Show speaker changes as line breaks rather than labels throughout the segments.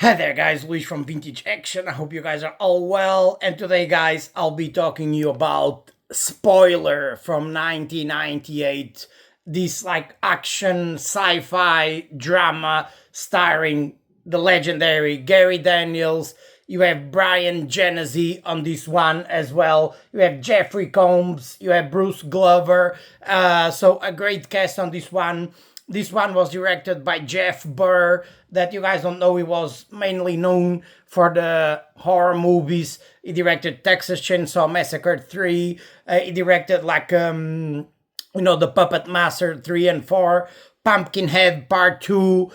Hi there guys, Luis from Vintage Action. I hope you guys are all well. And today guys, I'll be talking to you about Spoiler from 1998. This like action sci-fi drama starring the legendary Gary Daniels. You have Bryan Genesse on this one as well. You have Jeffrey Combs. You have Bruce Glover. So a great cast on this one. This one was directed by Jeff Burr, that you guys don't know, he was mainly known for the horror movies. He directed Texas Chainsaw Massacre 3. He directed the Puppet Master 3 and 4. Pumpkinhead Part 2.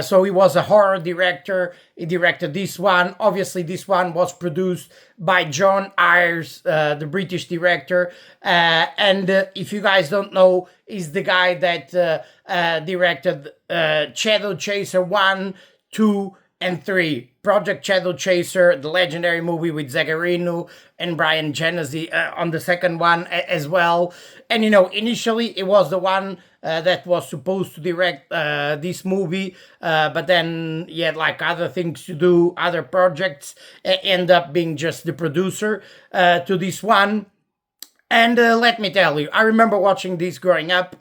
So he was a horror director. He directed this one. Obviously, this one was produced by John Ayres, the British director. And if you guys don't know, he's the guy that directed Shadow Chaser 1, 2, and 3. Project Shadow Chaser, the legendary movie with Zagarino and Bryan Genesse on the second one as well. And initially it was the one that was supposed to direct this movie, but then he had like other things to do, other projects, end up being just the producer to this one. And let me tell you, I remember watching this growing up.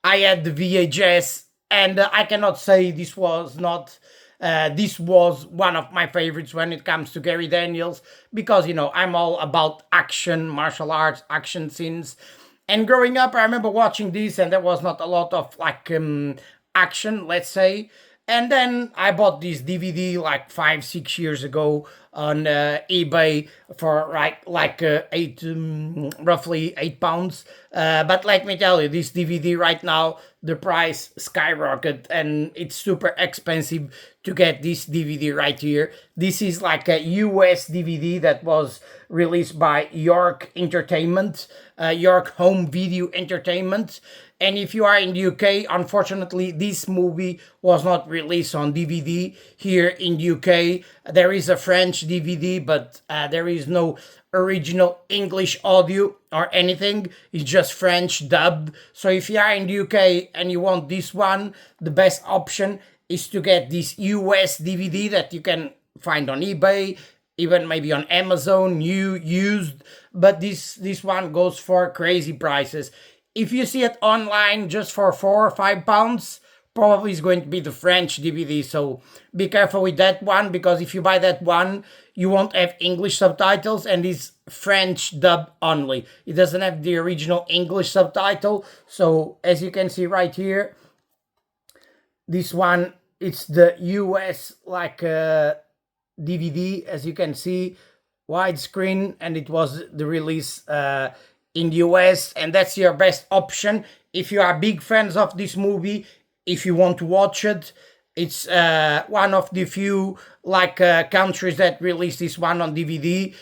I had the VHS, and I cannot say this was not. This was one of my favorites when it comes to Gary Daniels, because I'm all about action, martial arts, action scenes. And growing up, I remember watching this, and there was not a lot of action, let's say. And then I bought this DVD like 5-6 years ago on eBay for roughly £8. But let me tell you, this DVD right now, the price skyrocketed, and it's super expensive to get this DVD right here. This is like a US DVD that was released by York Entertainment, York Home Video Entertainment. And if you are in the UK, unfortunately, this movie was not released on DVD here in the UK. There is a French DVD, but there is no original English audio or anything. It's just French dubbed. So if you are in the UK and you want this one, the best option is to get this US DVD that you can find on eBay, even maybe on Amazon, new, used. But this one goes for crazy prices. If you see it online just for £4 or £5, probably it's going to be the French DVD. So be careful with that one, because if you buy that one, you won't have English subtitles, and it's French dub only. It doesn't have the original English subtitle. So as you can see right here, this one, it's the US DVD, as you can see, widescreen, and it was the release in the US, and that's your best option if you are big fans of this movie. If you want to watch it, it's one of the few countries that released this one on DVD.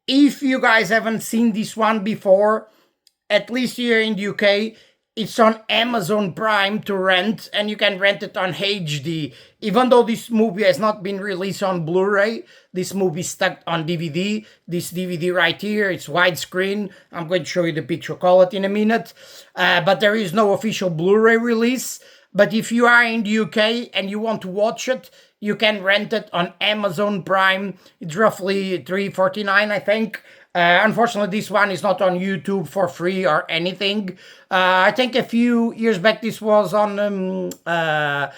If you guys haven't seen this one before, at least here in the UK, it's on Amazon Prime to rent, and you can rent it on HD. Even though this movie has not been released on Blu-ray, this movie is stuck on DVD. This DVD right here, it's widescreen. I'm going to show you the picture quality in a minute. But there is no official Blu-ray release. But if you are in the UK and you want to watch it, you can rent it on Amazon Prime. It's roughly $3.49, I think. Unfortunately, this one is not on YouTube for free or anything. I think a few years back this was on not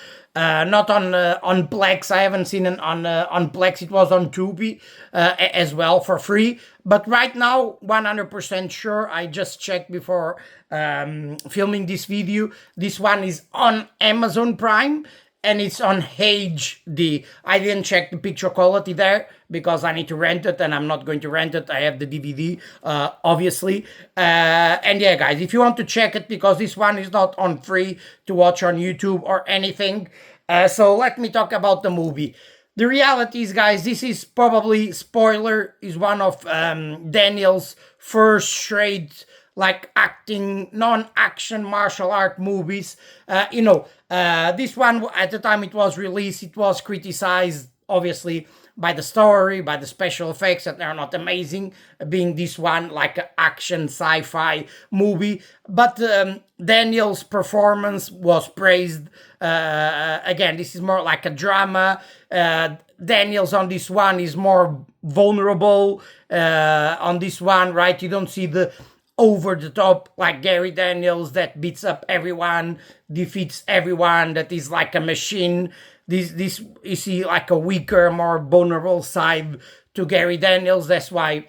on Plex. I haven't seen it on Plex. It was on Tubi as well for free. But right now, 100% sure. I just checked before filming this video. This one is on Amazon Prime, and it's on HD. I didn't check the picture quality there because I need to rent it, and I'm not going to rent it. I have the DVD, obviously. And yeah, guys, if you want to check it, because this one is not on free to watch on YouTube or anything. So let me talk about the movie. The reality is, guys, this is probably, spoiler, is one of Daniel's first straight acting, non-action martial art movies. This one, at the time it was released, it was criticized, obviously, by the story, by the special effects that are not amazing, being this one like an action sci-fi movie. But Daniel's performance was praised. Again, this is more like a drama. Daniels on this one is more vulnerable on this one, right? You don't see the over the top like Gary Daniels that beats up everyone, defeats everyone, that is like a machine. This you see like a weaker, more vulnerable side to Gary Daniels. That's why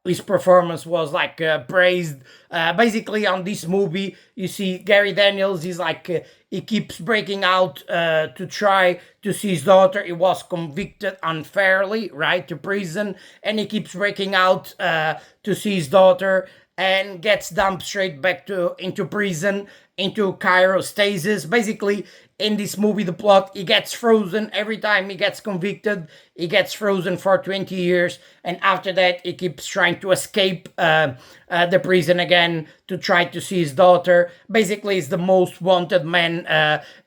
his performance was like praised. Basically, on this movie, you see Gary Daniels is like he keeps breaking out to try to see his daughter. He was convicted unfairly, right, to prison, and he keeps breaking out to see his daughter and gets dumped straight back to into prison, into cryostasis. Basically, in this movie, the plot, he gets frozen every time he gets convicted. He gets frozen for 20 years, and after that, he keeps trying to escape the prison again to try to see his daughter. Basically, he's the most wanted man,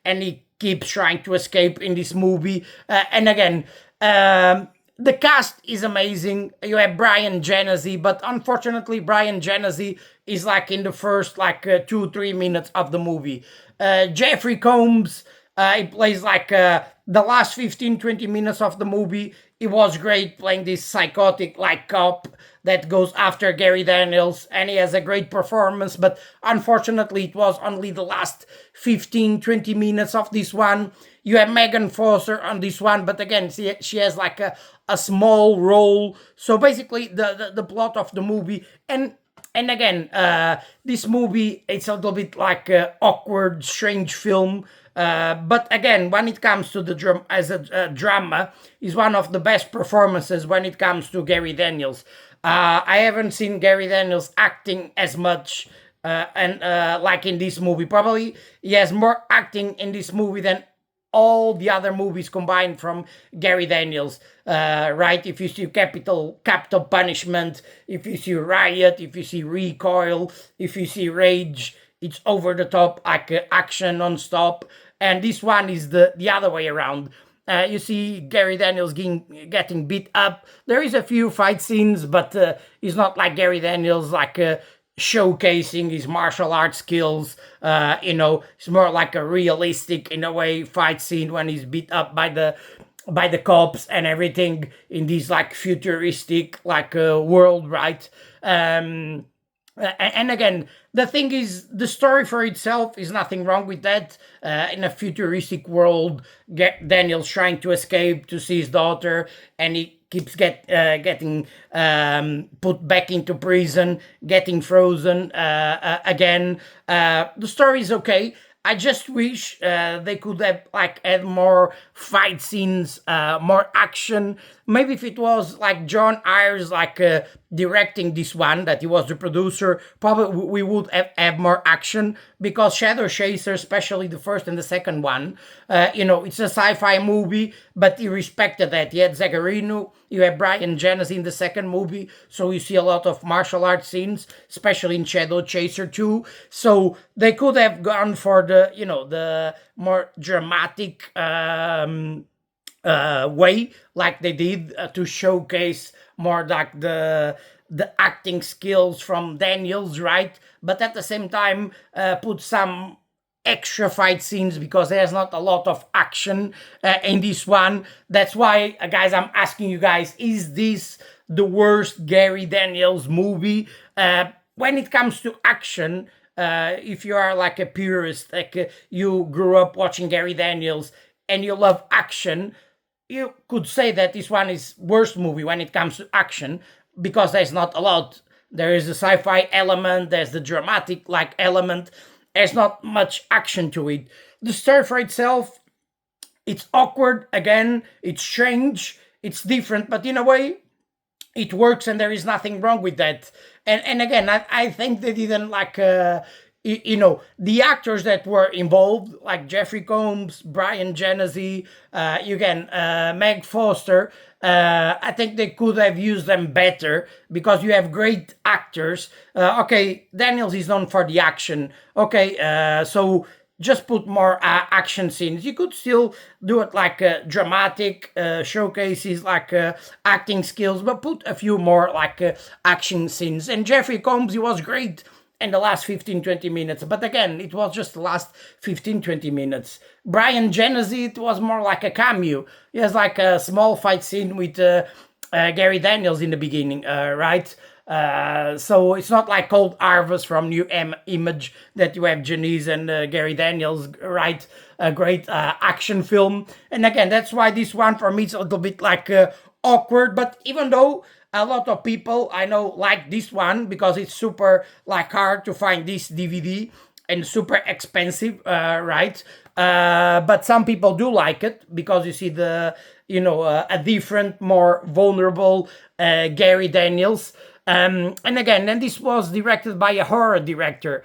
and he keeps trying to escape in this movie. And again, the cast is amazing. You have Bryan Genesse, but unfortunately, Bryan Genesse is like in the first like 2-3 minutes of the movie. Jeffrey Combs, he plays like the last 15-20 minutes of the movie. He was great playing this psychotic like cop that goes after Gary Daniels, and he has a great performance, but unfortunately it was only the last 15-20 minutes of this one. You have Megan Foster on this one, but again, she has like a small role. So basically, the plot of the movie, and again, this movie, it's a little bit like an awkward, strange film. But again, when it comes to the drama, is one of the best performances when it comes to Gary Daniels. I haven't seen Gary Daniels acting as much and like in this movie. Probably he has more acting in this movie than all the other movies combined from Gary Daniels, right? If you see Capital Punishment, if you see Riot, if you see Recoil, if you see Rage, it's over the top, like action non-stop. And this one is the other way around. You see Gary Daniels getting beat up. There is a few fight scenes, but it's not like Gary Daniels like showcasing his martial arts skills. It's more like a realistic, in a way, fight scene when he's beat up by the cops and everything in this like futuristic like world, right? And again, the thing is, the story for itself is nothing wrong with that. In a futuristic world, Daniel's trying to escape to see his daughter, and he keeps getting put back into prison, getting frozen again. The story is okay. I just wish they could have like had more fight scenes, more action. Maybe if it was like John Ayres like directing this one, that he was the producer, probably we would have more action, because Shadow Chaser, especially the first and the second one, it's a sci-fi movie, but he respected that. He had Zagarino, you have Bryan Genesse in the second movie, so you see a lot of martial arts scenes, especially in Shadow Chaser 2. So they could have gone for the more dramatic way, like they did, to showcase more like the acting skills from Daniels, right? But at the same time, put some extra fight scenes, because there's not a lot of action in this one. That's why, guys, I'm asking you guys, is this the worst Gary Daniels movie? When it comes to action, if you are like a purist, like you grew up watching Gary Daniels and you love action, you could say that this one is worst movie when it comes to action, because there's not a lot. There is a sci-fi element, there's the dramatic like element. There's not much action to it. The story for itself, it's awkward again, it's strange, it's different, but in a way, it works, and there is nothing wrong with that. And again, I think they didn't like the actors that were involved, like Jeffrey Combs, Bryan Genesse, Meg Foster. I think they could have used them better, because you have great actors. Okay, Daniels is known for the action. Okay, so just put more action scenes. You could still do it like dramatic showcases, like acting skills, but put a few more like action scenes. And Jeffrey Combs, he was great in the last 15-20 minutes, but again, it was just the last 15-20 minutes. Bryan Genesse, it was more like a cameo. He has like a small fight scene with Gary Daniels in the beginning, right? So it's not like Cold Harvest from New Image that you have Genesse and Gary Daniels, right? A great action film. And again, that's why this one for me is a little bit like awkward. But even though a lot of people I know like this one because it's super like hard to find this DVD and super expensive, right? But some people do like it because you see the a different, more vulnerable Gary Daniels. And again, and this was directed by a horror director.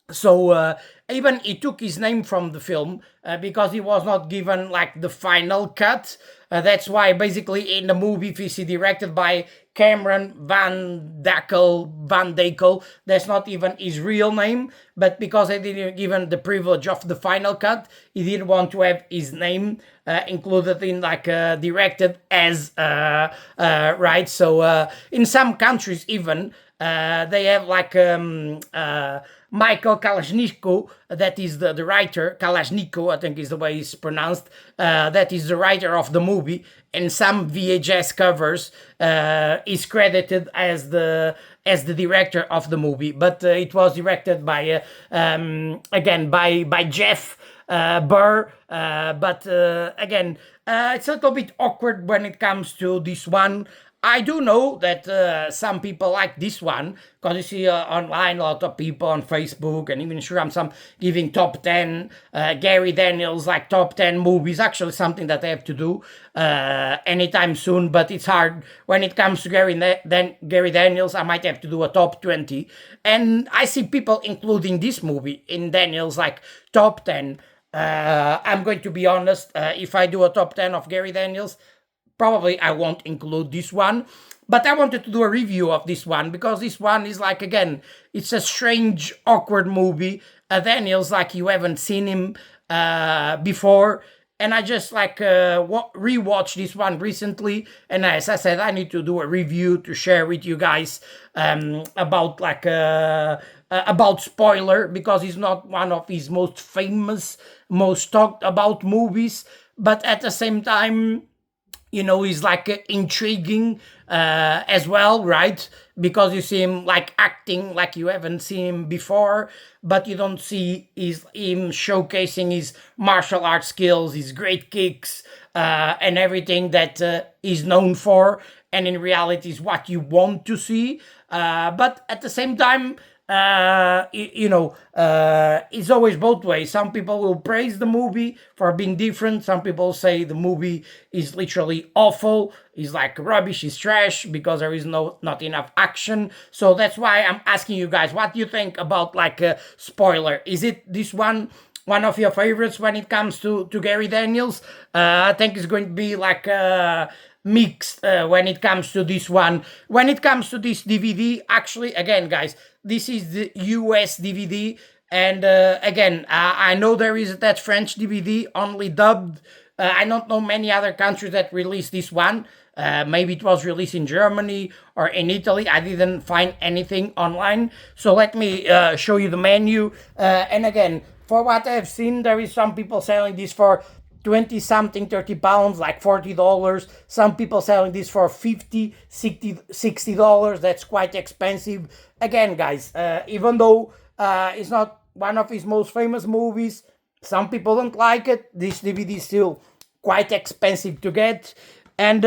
So even he took his name from the film because he was not given like the final cut. That's why basically in the movie, if you see directed by Cameron Van Dakel, that's not even his real name. But because I didn't give him the privilege of the final cut, he didn't want to have his name included in like directed as right. So in some countries even they have like Michael Kalashnikov, that is the writer. Kalashnikov, I think is the way it's pronounced. That is the writer of the movie. And some VHS covers is credited as the director of the movie, but it was directed by again by Jeff Burr. But again, it's a little bit awkward when it comes to this one. I do know that some people like this one because you see online a lot of people on Facebook and even sure I'm some giving top 10 Gary Daniels like top 10 movies. Actually, something that I have to do anytime soon, but it's hard when it comes to Gary Daniels. I might have to do a top 20, and I see people including this movie in Daniels like top 10. I'm going to be honest. If I do a top 10 of Gary Daniels, probably I won't include this one, but I wanted to do a review of this one because this one is like, again, it's a strange, awkward movie. Daniel's like you haven't seen him before. And I just like rewatched this one recently. And as I said, I need to do a review to share with you guys about like about Spoiler because it's not one of his most famous, most talked about movies. But at the same time, he's like intriguing as well, right? Because you see him like acting like you haven't seen him before, but you don't see him showcasing his martial arts skills, his great kicks, and everything that he's known for. And in reality, is what you want to see. But at the same time, it's always both ways. Some people will praise the movie for being different. Some people say the movie is literally awful. It's like rubbish, it's trash because there is not enough action. So that's why I'm asking you guys, what do you think about like a Spoiler? Is it this one of your favorites when it comes to Gary Daniels? I think it's going to be like mixed when it comes to this one. When it comes to this DVD, actually, again, guys, this is the US DVD. And again, I know there is that French DVD only dubbed. I don't know many other countries that released this one. Maybe it was released in Germany or in Italy. I didn't find anything online. So let me show you the menu. And again, for what I've seen, there is some people selling this for 20 something, 30 pounds, like $40. Some people selling this for 50, $60. That's quite expensive. Again, guys, even though it's not one of his most famous movies, some people don't like it. This DVD is still quite expensive to get. And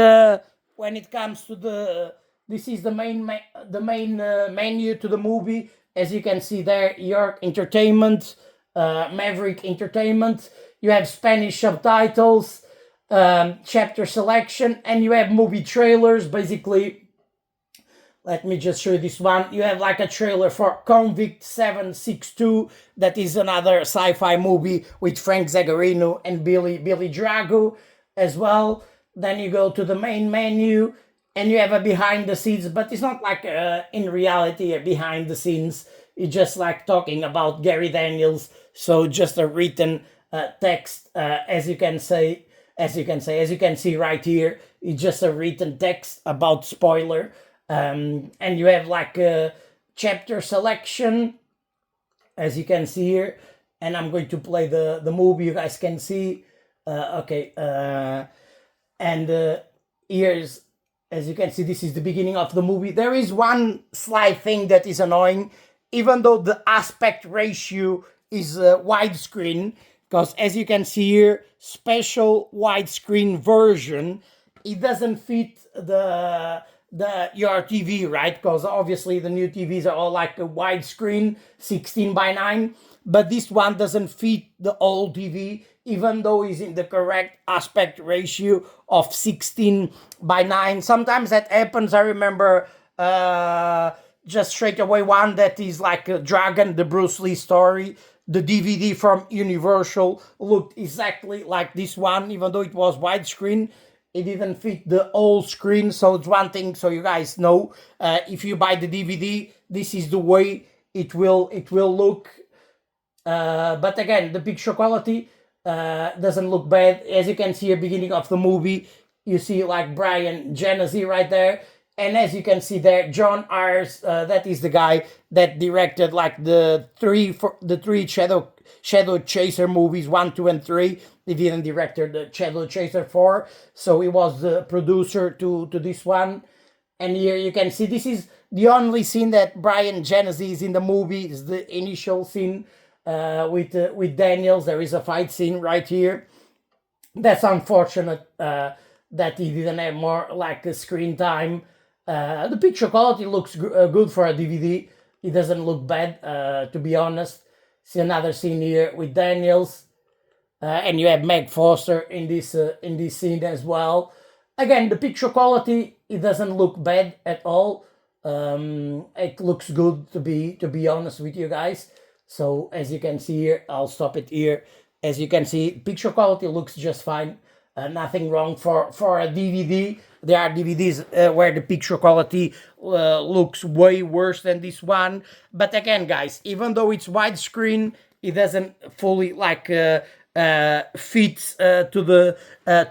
when it comes to this is the main menu to the movie. As you can see there, York Entertainment, Maverick Entertainment. You have Spanish subtitles, chapter selection, and you have movie trailers. Basically, let me just show you this one. You have like a trailer for Convict 762. That is another sci-fi movie with Frank Zagarino and Billy Drago as well. Then you go to the main menu and you have a behind the scenes, but it's not like in reality a behind the scenes. It's just like talking about Gary Daniels. So just a written text, as you can see right here. It's just a written text about spoiler, and you have like a chapter selection, as you can see here. And I'm going to play the movie. You guys can see. Okay, and here's, as you can see, this is the beginning of the movie. There is one slight thing that is annoying, even though the aspect ratio is widescreen, because as you can see here, special widescreen version, it doesn't fit your TV, right? Because obviously the new TVs are all like a widescreen 16:9, but this one doesn't fit the old TV, even though it's in the correct aspect ratio of 16:9. Sometimes that happens. I remember just straight away one that is like a Dragon, the Bruce Lee story. The DVD from Universal looked exactly like this one, even though it was widescreen. It didn't fit the old screen. So it's one thing, so you guys know, if you buy the DVD, this is the way it will look. But again, the picture quality doesn't look bad. As you can see at the beginning of the movie, you see like Bryan Genesse right there. And as you can see there, John Ayers, that is the guy that directed like the three Shadow Chaser movies, 1, 2, and 3. He didn't direct the Shadow Chaser 4, so he was the producer to this one. And here you can see this is the only scene that Bryan Genesse is in the movie. Is the initial scene with Daniels. There is a fight scene right here. That's unfortunate that he didn't have more like a screen time. The picture quality looks good for a DVD. It doesn't look bad, to be honest. See another scene here with Daniels, and you have Meg Foster in this scene as well. Again, the picture quality, it doesn't look bad at all. It looks good, to be honest with you guys. So as you can see here, I'll stop it here. As you can see, picture quality looks just fine. Nothing wrong for a DVD. There are DVDs where the picture quality looks way worse than this one. But again, guys, even though it's widescreen, it doesn't fully like fit to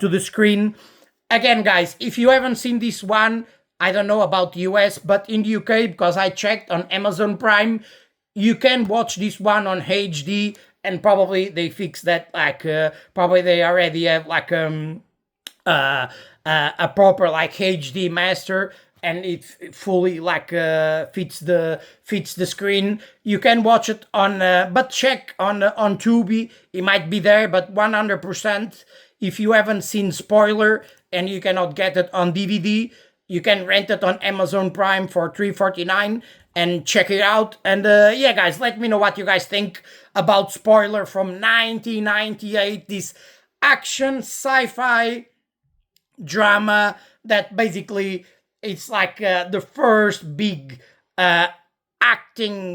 the screen. Again, guys, if you haven't seen this one, I don't know about the US, but in the UK, because I checked on Amazon Prime, you can watch this one on HD. And probably they fixed that, like probably they already have like a proper like HD master, and it fully like fits the screen. You can watch it on, but check on Tubi. It might be there, but 100%. If you haven't seen Spoiler and you cannot get it on DVD, you can rent it on Amazon Prime for $3.49 and check it out. And yeah, guys, let me know what you guys think about Spoiler from 1998. This action sci-fi drama that basically it's like the first big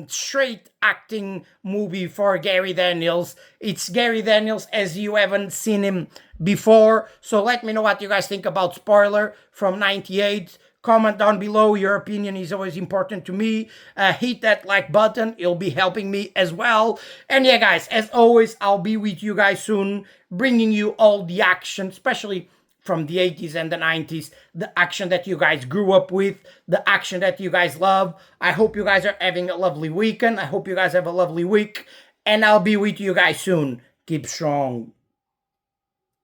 straight acting movie for Gary Daniels. It's Gary Daniels as you haven't seen him before. So let me know what you guys think about Spoiler from 98. Comment down below. Your opinion is always important to me. Hit that like button. It'll be helping me as well. And yeah, guys, as always, I'll be with you guys soon, bringing you all the action, especially from the 80s and the 90s, the action that you guys grew up with, the action that you guys love. I hope you guys are having a lovely weekend. I hope you guys have a lovely week, and I'll be with you guys soon. Keep strong.